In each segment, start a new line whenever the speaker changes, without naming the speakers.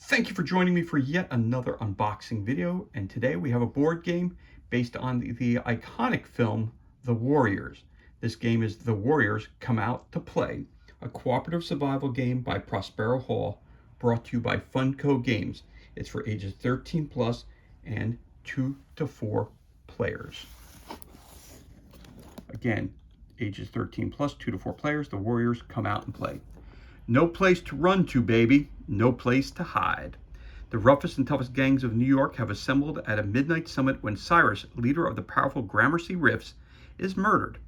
Thank you for joining me for yet another unboxing video, and today we have a board game based on the iconic film The Warriors. This game is The Warriors Come Out to Play, a cooperative survival game by Prospero Hall, brought to you by Funko Games. It's for ages 13 plus and 2 to 4 players. Again, ages 13 plus, 2 to 4 players, The Warriors Come Out and Play. No place to run to, baby. No place to hide. The roughest and toughest gangs of New York have assembled at a midnight summit when Cyrus, leader of the powerful Gramercy Riffs, is murdered.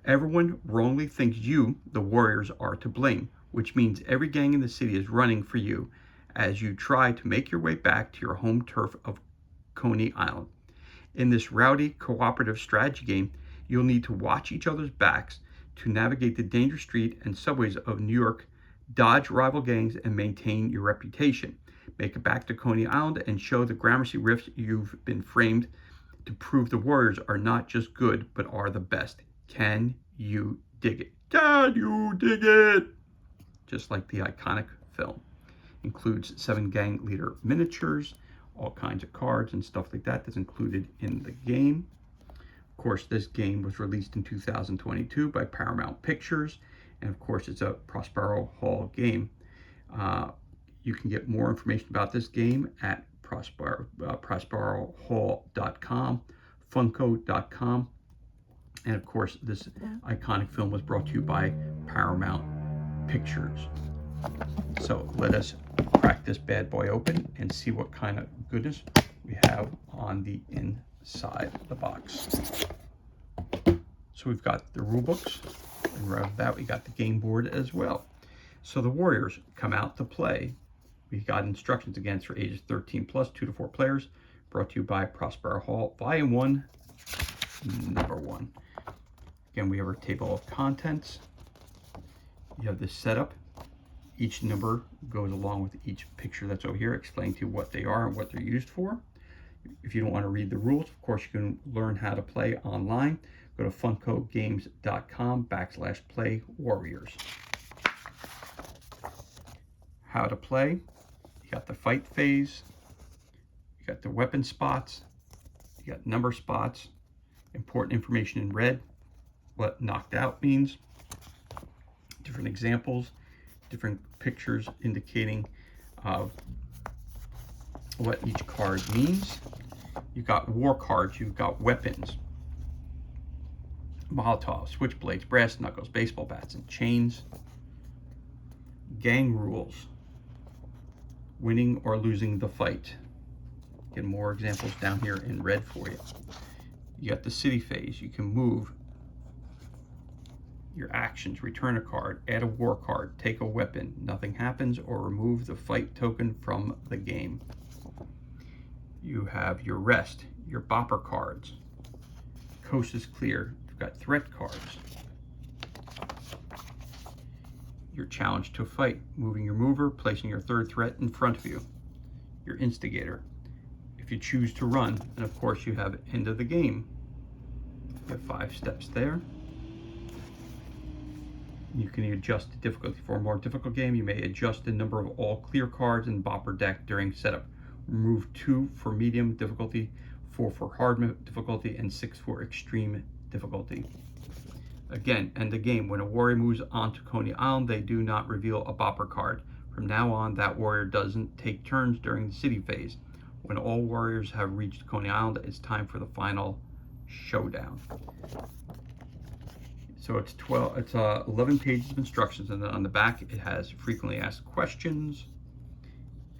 Everyone wrongly thinks you, the Warriors, are to blame, which means every gang in the city is running for you as you try to make your way back to your home turf of Coney Island. In this rowdy, cooperative strategy game, you'll need to watch each other's backs to navigate the dangerous street and subways of New York, dodge rival gangs, and maintain your reputation. Make it back to Coney Island and show the Gramercy Riffs you've been framed to prove the Warriors are not just good, but are the best. Can you dig it? Can you dig it? Just like the iconic film. Includes 7 gang leader miniatures, all kinds of cards and stuff like that that's included in the game. Of course, this game was released in 2022 by Paramount Pictures. And of course, it's a Prospero Hall game. You can get more information about this game at prosperohall.com, funko.com. And of course, this iconic film was brought to you by Paramount Pictures. So let us crack this bad boy open and see what kind of goodness we have on the inside of the box. So we've got the rule books, and right off that we got the game board as well. So the Warriors Come Out to Play. We got instructions again for ages 13 plus, 2 to 4 players, brought to you by Prospero Hall, Volume 1, Number 1. Again, we have our table of contents. You have this setup. Each number goes along with each picture that's over here, explaining to you what they are and what they're used for. If you don't want to read the rules, of course, you can learn how to play online. Go to funkogames.com/play warriors. How to play. You got the fight phase. You got the weapon spots. You got number spots. Important information in red. What knocked out means. Different examples. Different pictures indicating what each card means. You've got war cards. You've got weapons. Molotov, switchblades, brass knuckles, baseball bats, and chains. Gang rules. Winning or losing the fight. Get more examples down here in red for you. You got the city phase. You can move your actions, return a card, add a war card, take a weapon, nothing happens, or remove the fight token from the game. You have your rest, your bopper cards. Coast is clear. You've got threat cards. Your challenge to fight, moving your mover, placing your third threat in front of you. Your instigator. If you choose to run, and of course you have end of the game. You have 5 steps there. You can adjust the difficulty. For a more difficult game, you may adjust the number of all clear cards in bopper deck during setup. Remove 2 for medium difficulty, 4 for hard difficulty, and 6 for extreme difficulty. Again, end the game. When a warrior moves onto Coney Island, they do not reveal a bopper card. From now on, that warrior doesn't take turns during the city phase. When all warriors have reached Coney Island, it's time for the final showdown. So it's 11 pages of instructions, and then on the back it has frequently asked questions,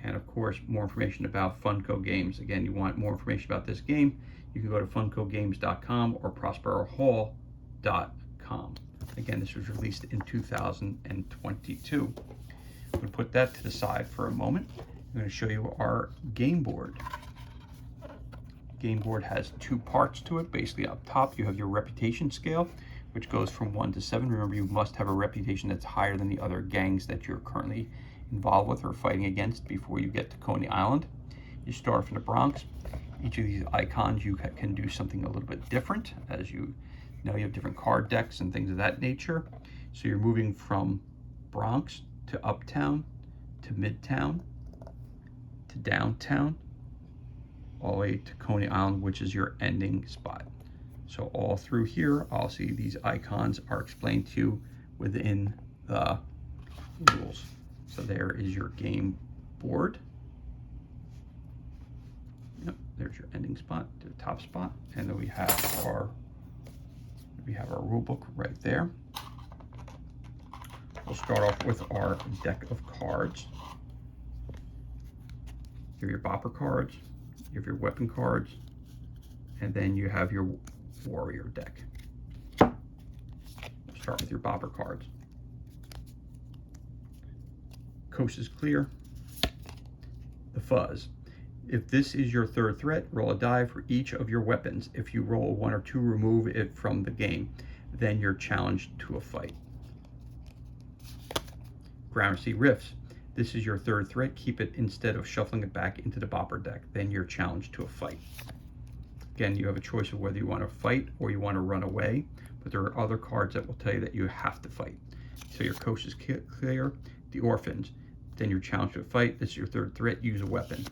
and of course more information about Funko Games. Again, you want more information about this game, you can go to funkogames.com or prosperohall.com. Again, this was released in 2022. I'm going to put that to the side for a moment. I'm going to show you our game board. Game board has 2 parts to it. Basically, up top you have your reputation scale, which goes from 1 to 7. Remember, you must have a reputation that's higher than the other gangs that you're currently involved with or fighting against before you get to Coney Island. You start from the Bronx. Each of these icons you can do something a little bit different. As you know, you have different card decks and things of that nature. So you're moving from Bronx to Uptown to Midtown to downtown, all the way to Coney Island, which is your ending spot. So all through here, I'll see these icons are explained to you within the rules. So there is your game board. Yep, there's your ending spot, the top spot, and then we have our rule book right there. We'll start off with our deck of cards. You have your bopper cards, you have your weapon cards, and then you have your warrior deck. We'll start with your bopper cards. Coast is clear. The fuzz. If this is your third threat, roll a die for each of your weapons. If you roll 1 or 2, remove it from the game. Then you're challenged to a fight. Gramercy Riffs. This is your third threat. Keep it instead of shuffling it back into the bopper deck. Then you're challenged to a fight. Again, you have a choice of whether you want to fight or you want to run away, but there are other cards that will tell you that you have to fight. So your coast is clear. The Orphans. Then you're challenged to a fight. This is your third threat. Use a weapon.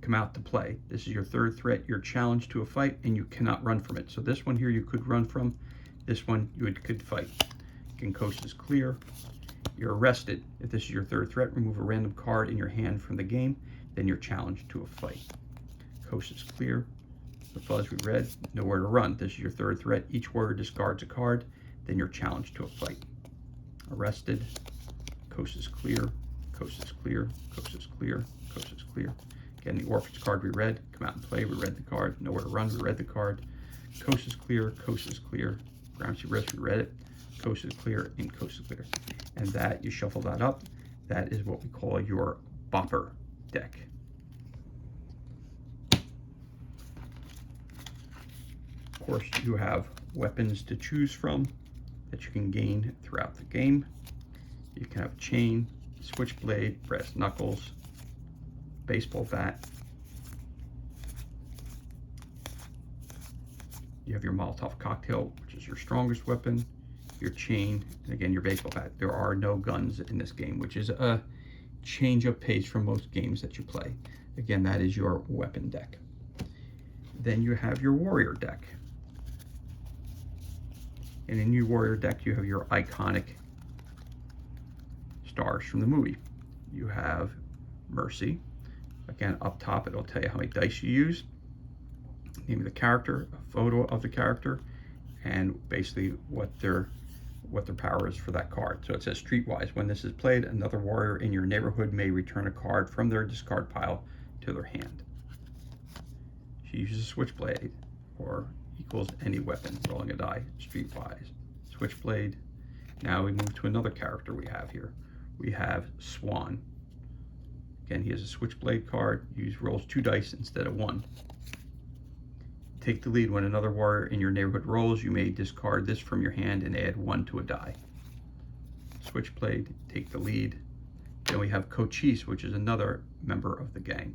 Come out to play. This is your third threat. You're challenged to a fight and you cannot run from it. So this one here you could run from. This one you could fight. Again, coast is clear. You're arrested. If this is your third threat, remove a random card in your hand from the game. Then you're challenged to a fight. Coast is clear. The fuzz we read. Nowhere to run. This is your third threat. Each warrior discards a card. Then you're challenged to a fight. Arrested. Coast is clear. Coast is clear. Coast is clear. Coast is clear. Again, the Orphans card we read. Come out and play. We read the card. Nowhere to run. We read the card. Coast is clear. Coast is clear. Gramercy Riffs, we read it. Coast is clear and coast is clear. And that, you shuffle that up. That is what we call your bopper deck. Of course, you have weapons to choose from that you can gain throughout the game. You can have chain, switchblade, brass knuckles, baseball bat. You have your Molotov cocktail, which is your strongest weapon, your chain, and again, your baseball bat. There are no guns in this game, which is a change of pace from most games that you play. Again, that is your weapon deck. Then you have your warrior deck. And in your warrior deck, you have your iconic stars from the movie. You have Mercy. Again, up top, it'll tell you how many dice you use, name of the character, a photo of the character, and basically what their power is for that card. So it says Streetwise. When this is played, another warrior in your neighborhood may return a card from their discard pile to their hand. She uses Switchblade, or equals any weapon, rolling a die, Streetwise. Switchblade. Now we move to another character we have here. We have Swan. Again, he has a Switchblade card. Rolls 2 dice instead of 1. Take the lead. When another warrior in your neighborhood rolls, you may discard this from your hand and add 1 to a die. Switchblade, take the lead. Then we have Cochise, which is another member of the gang.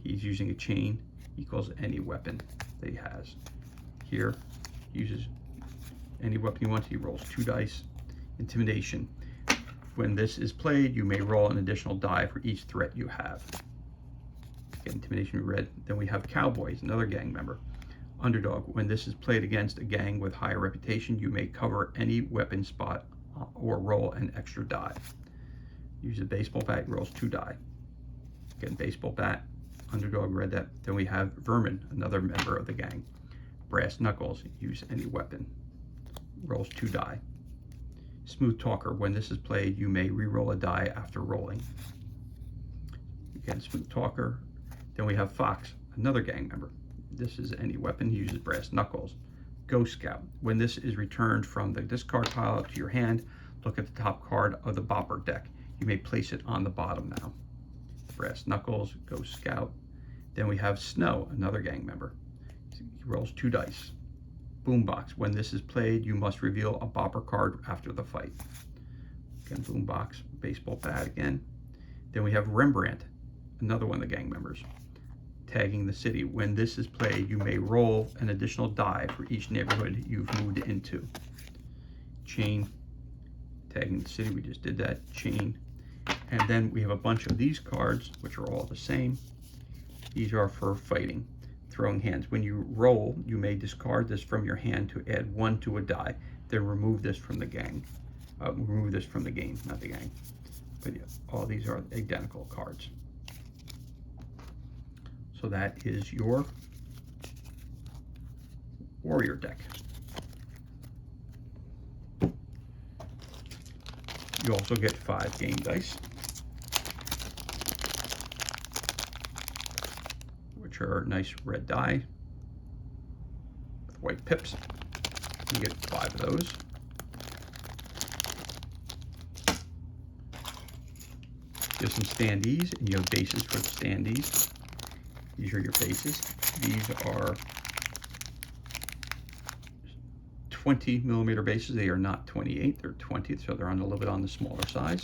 He's using a chain, equals any weapon that he has. Here, uses any weapon he wants. He rolls 2 dice. Intimidation. When this is played, you may roll an additional die for each threat you have. Again, intimidation we read. Then we have Cowboys, another gang member. Underdog. When this is played against a gang with higher reputation, you may cover any weapon spot or roll an extra die. Use a baseball bat, rolls 2 die. Again, baseball bat. Underdog read that. Then we have Vermin, another member of the gang. Brass Knuckles. Use any weapon. Rolls 2 die. Smooth Talker. When this is played, you may re-roll a die after rolling. Again, Smooth Talker. Then we have Fox, another gang member. This is any weapon. He uses Brass Knuckles. Ghost Scout. When this is returned from the discard pile to your hand, look at the top card of the bopper deck. You may place it on the bottom now. Brass Knuckles, Ghost Scout. Then we have Snow, another gang member. He rolls 2 dice. Boombox. When this is played, you must reveal a bopper card after the fight. Again, Boombox, baseball bat again. Then we have Rembrandt, another one of the gang members. Tagging the City. When this is played, you may roll an additional die for each neighborhood you've moved into. Chain. Tagging the City, we just did that. Chain. And then we have a bunch of these cards, which are all the same. These are for fighting, throwing hands. When you roll, you may discard this from your hand to add 1 to a die. Then remove this from the gang. Remove this from the game, not the gang. But yeah, all these are identical cards. So that is your warrior deck. You also get 5 game dice, which are nice red die with white pips. You get 5 of those. There's some standees, and you have bases for the standees. These are your bases. These are 20mm bases. They are not 28, they're 20, so they're on a little bit on the smaller size.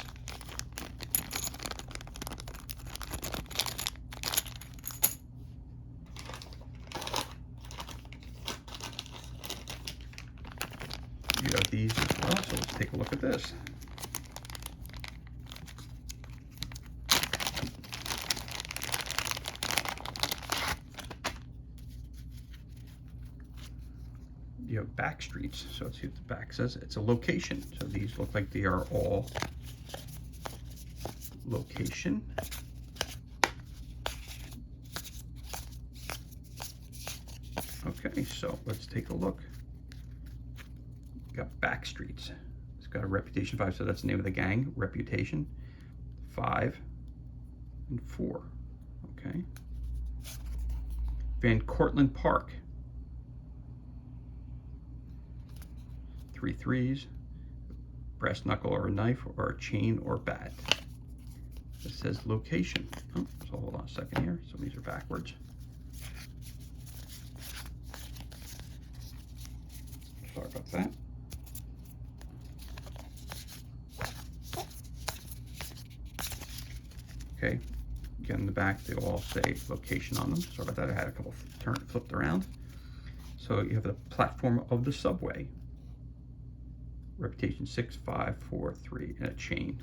You have these as well, so let's take a look at this. You have back streets, so let's see what the back says. It's a location, so these look like they are all location. Okay, so let's take a look. You got back streets. It's got a reputation 5, so that's the name of the gang. Reputation 5 and 4. Okay. Van Cortlandt Park. 3 3s, brass knuckle or a knife or a chain or bat. It says location. Oh, so hold on a second here. So these are backwards. Sorry about that. Okay, again in the back they all say location on them. Sorry about that. I had a couple flipped around. So you have the platform of the subway. Reputation 6, 5, 4, 3, and a chain.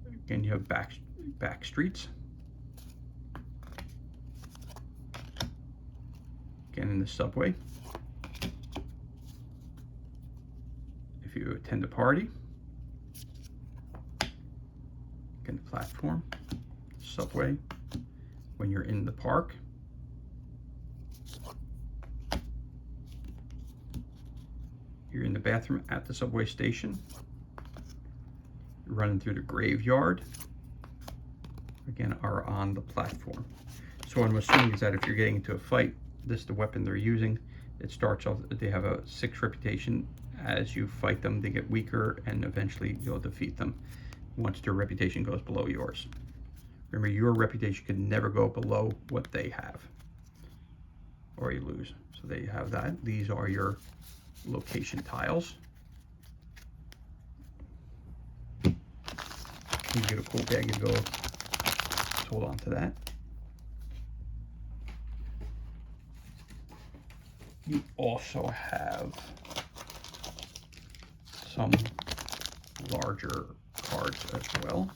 Again, you have back streets. Again, in the subway. If you attend a party. Again, the platform, subway. When you're in the park. You're in the bathroom at the subway station. You're running through the graveyard. Again, are on the platform. So what I'm assuming is that if you're getting into a fight, this is the weapon they're using. It starts off, they have a 6 reputation. As you fight them, they get weaker, and eventually you'll defeat them once their reputation goes below yours. Remember, your reputation can never go below what they have, or you lose. So there you have that. These are your location tiles. You get a cool bag of gold. Let's hold on to that. You also have some larger cards as well.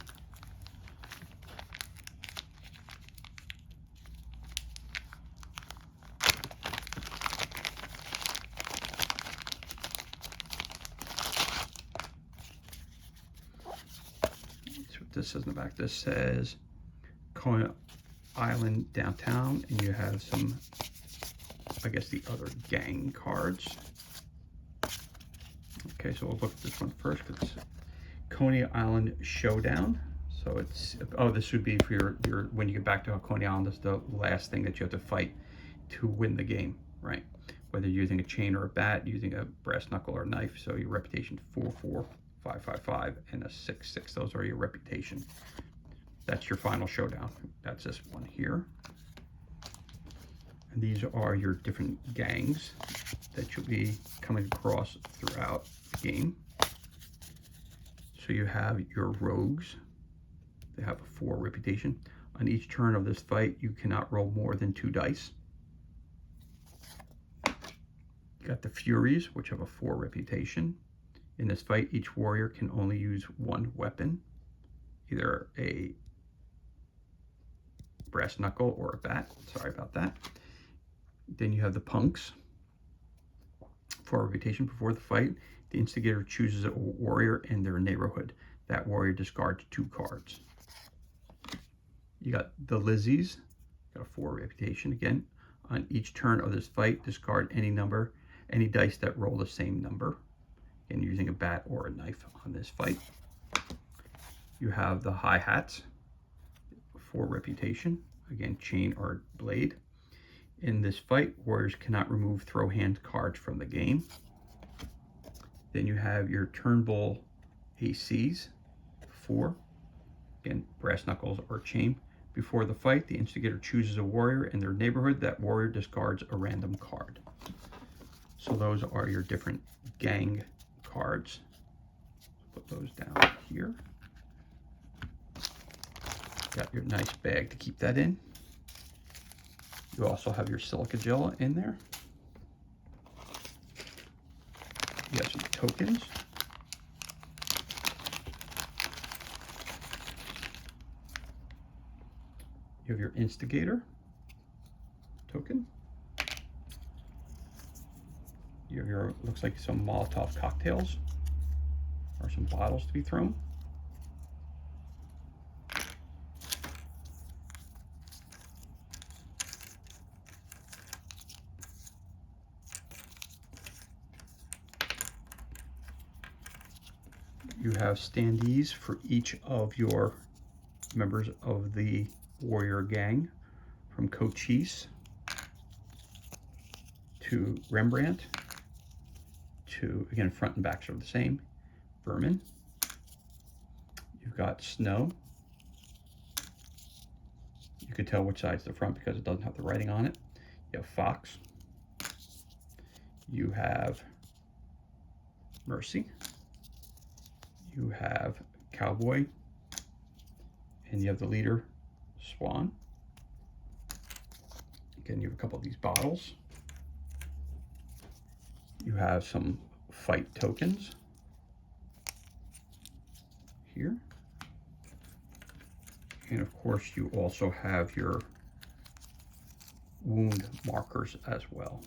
This says in the back. This says Coney Island Downtown, and you have some, I guess, the other gang cards. Okay, so we'll look at this one first. It's Coney Island Showdown. So it's, oh, this would be for your when you get back to Coney Island, that's the last thing that you have to fight to win the game, right? Whether you're using a chain or a bat, using a brass knuckle or a knife. So your reputation 4, 4. 5, 5, 5, and a 6, 6. Those are your reputation. That's your final showdown. That's this one here. And these are your different gangs that you'll be coming across throughout the game. So you have your rogues. They have a 4 reputation. On each turn of this fight, you cannot roll more than 2 dice. You got the Furies, which have a 4 reputation. In this fight, each warrior can only use one weapon, either a brass knuckle or a bat. Sorry about that. Then you have the punks. For reputation before the fight, the instigator chooses a warrior in their neighborhood. That warrior discards 2 cards. You got the Lizzies, got a 4 reputation. Again, on each turn of this fight, discard any dice that roll the same number. Again, using a bat or a knife on this fight. You have the Hi-Hats, 4 reputation. Again, chain or blade. In this fight, warriors cannot remove throw hand cards from the game. Then you have your Turnbull ACs, 4. Again, brass knuckles or chain. Before the fight, the instigator chooses a warrior in their neighborhood. That warrior discards a random card. So those are your different gang cards. Put those down here. Got your nice bag to keep that in. You also have your silica gel in there. You have some tokens. You have your instigator token. You have your, looks like some Molotov cocktails or some bottles to be thrown. You have standees for each of your members of the warrior gang, from Cochise to Rembrandt to, again, front and backs are the same, Vermin. You've got Snow. You could tell which side's the front because it doesn't have the writing on it. You have Fox. You have Mercy. You have Cowboy. And you have the leader, Swan. Again, you have a couple of these bottles. You have some fight tokens here. And of course, you also have your wound markers as well,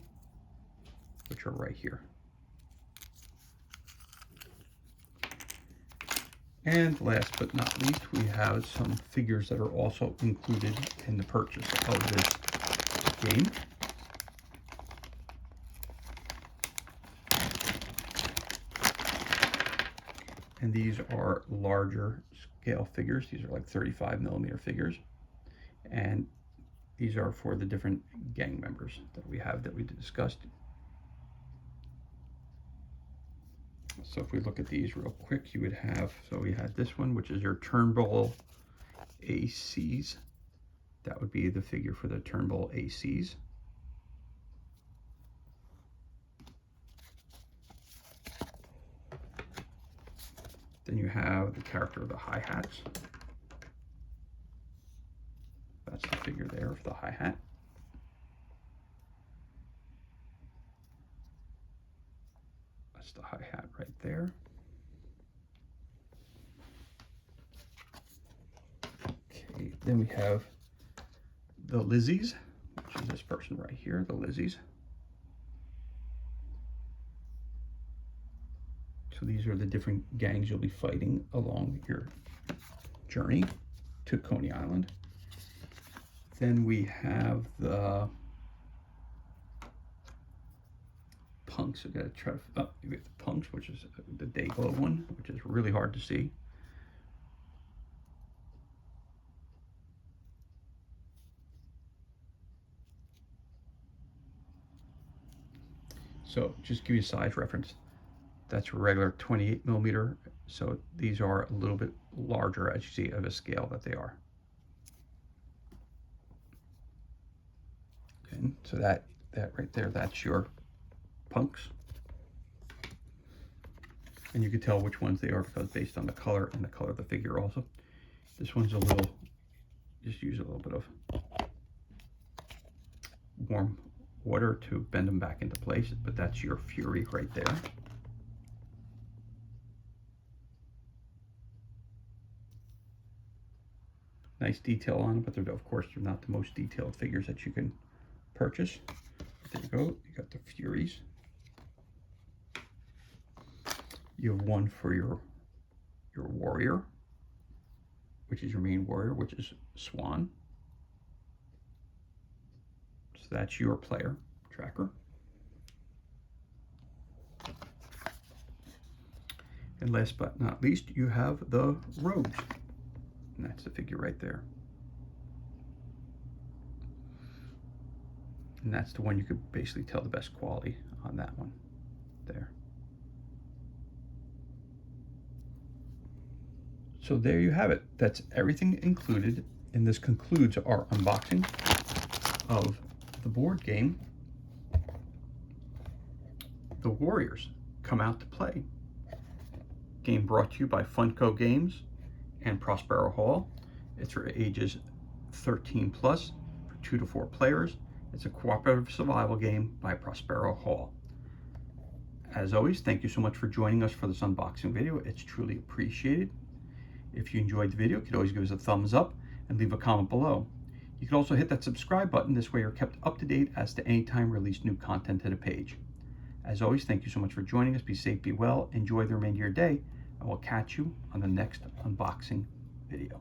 which are right here. And last but not least, we have some figures that are also included in the purchase of this game. And these are larger scale figures. These are like 35mm figures. And these are for the different gang members that we have that we discussed. So if we look at these real quick, you would have, so we had this one, which is your Turnbull ACs. That would be the figure for the Turnbull ACs. Then you have the character of the Hi-Hats. That's the figure there of the Hi-Hat. That's the Hi-Hat right there. Okay, then we have the Lizzies, which is this person right here, the Lizzies. So these are the different gangs you'll be fighting along your journey to Coney Island. Then we have the punks. I've got to try to, we have the punks, which is the day glow one, which is really hard to see. So just give you a size reference. That's a regular 28mm. So these are a little bit larger, as you see, of a scale that they are. Okay, so that right there, that's your punks. And you can tell which ones they are because based on the color and the color of the figure also. This one's a little, just use a little bit of warm water to bend them back into place, but that's your Fury right there. Nice detail on them, but they're, of course, they're not the most detailed figures that you can purchase. There you go. You got the Furies. You have one for your warrior, which is your main warrior, which is Swan. So that's your player tracker. And last but not least, you have the Rogues. And that's the figure right there. And that's the one you could basically tell the best quality on that one there. So there you have it. That's everything included, and this concludes our unboxing of the board game, The Warriors Come Out to Play. Game brought to you by Funko Games and Prospero Hall. It's for ages 13 plus, for 2 to 4 players. It's a cooperative survival game by Prospero Hall. As always, thank you so much for joining us for this unboxing video. It's truly appreciated. If you enjoyed the video, you could always give us a thumbs up and leave a comment below. You can also hit that subscribe button. This way you're kept up to date as to any time we release new content to the page. As always, thank you so much for joining us. Be safe, be well, enjoy the remainder of your day, and we'll catch you on the next unboxing video.